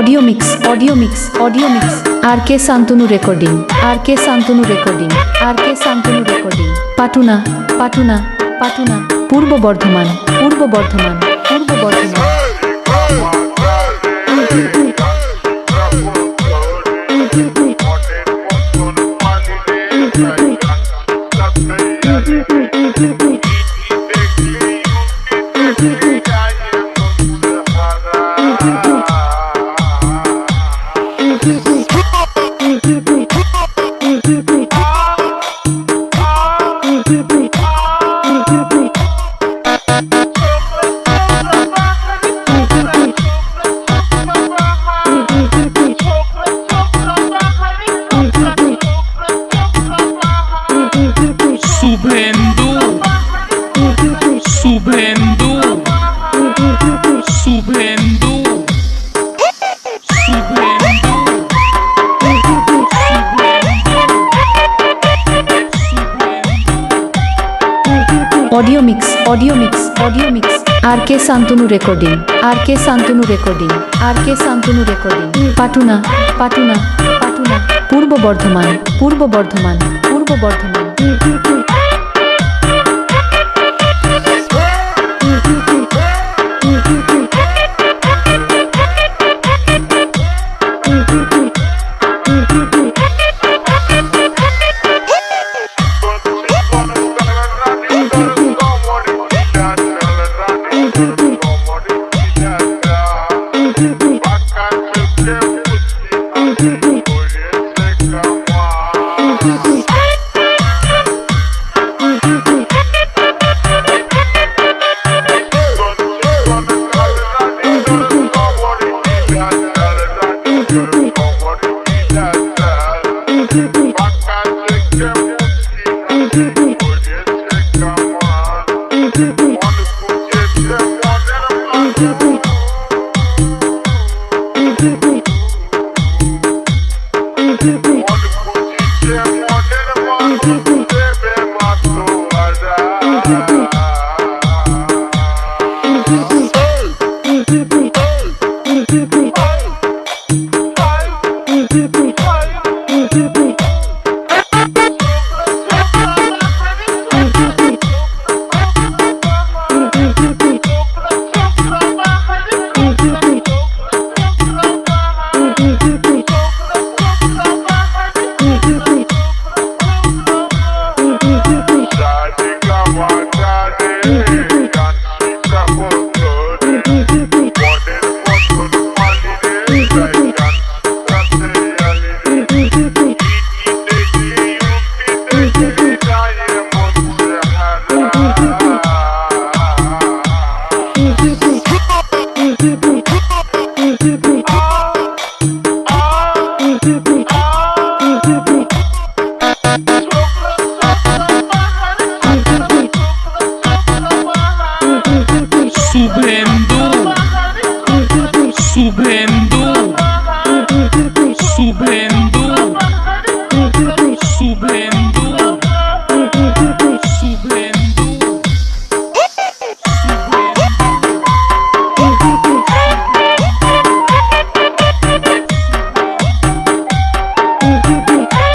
Audio mix audio mix audio mix R K Shantanu recording are K Shantanu recording are K Shantanu recording पाटुना पाटुना पाटुना पूर्व बर्धमान पूर्व बर्धमान पूर्व Bardhaman audio mix audio mix audio mix R K Shantanu recording are K Shantanu recording are K Shantanu recording पाटुना पाटुना पाटुना पूर्व बर्धमान पूर्व बर्धमान पूर्व Bardhaman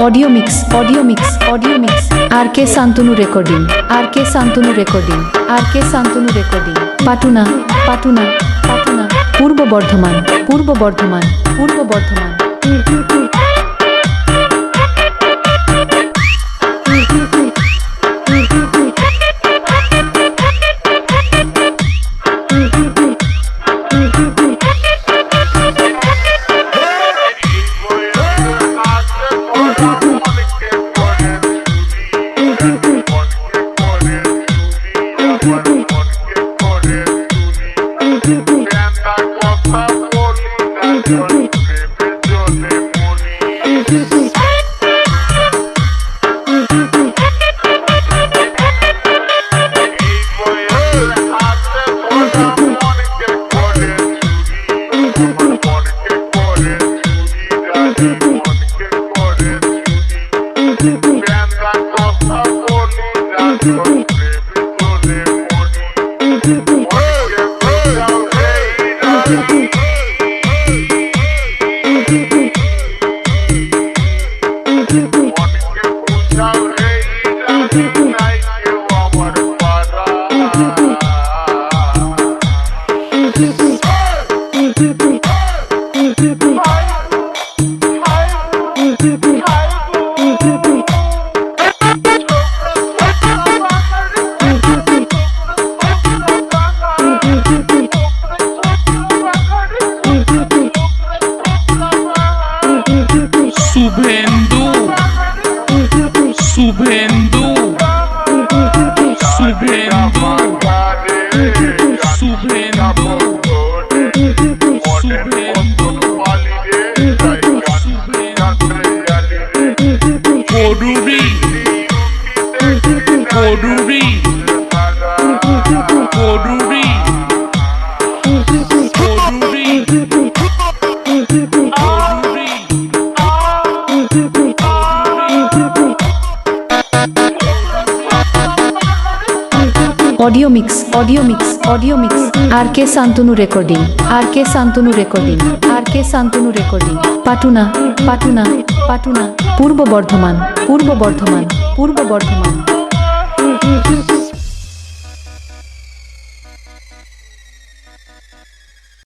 audio mix audio mix audio mix R K Shantanu recording are K Shantanu recording are K Shantanu recording पाटुना पाटुना पाटुना पूर्व बर्धमान पूर्व बर्धमान पूर्व Bardhaman Koduri, Koduri, Koduri, audio mix, audio mix, audio mix. R K Shantanu recording, R K Shantanu recording, R K Shantanu recording. Patuna, Patuna, Patuna. Purba Bardhaman, পূর্ব বর্ধমান, পূর্ব বর্ধমান।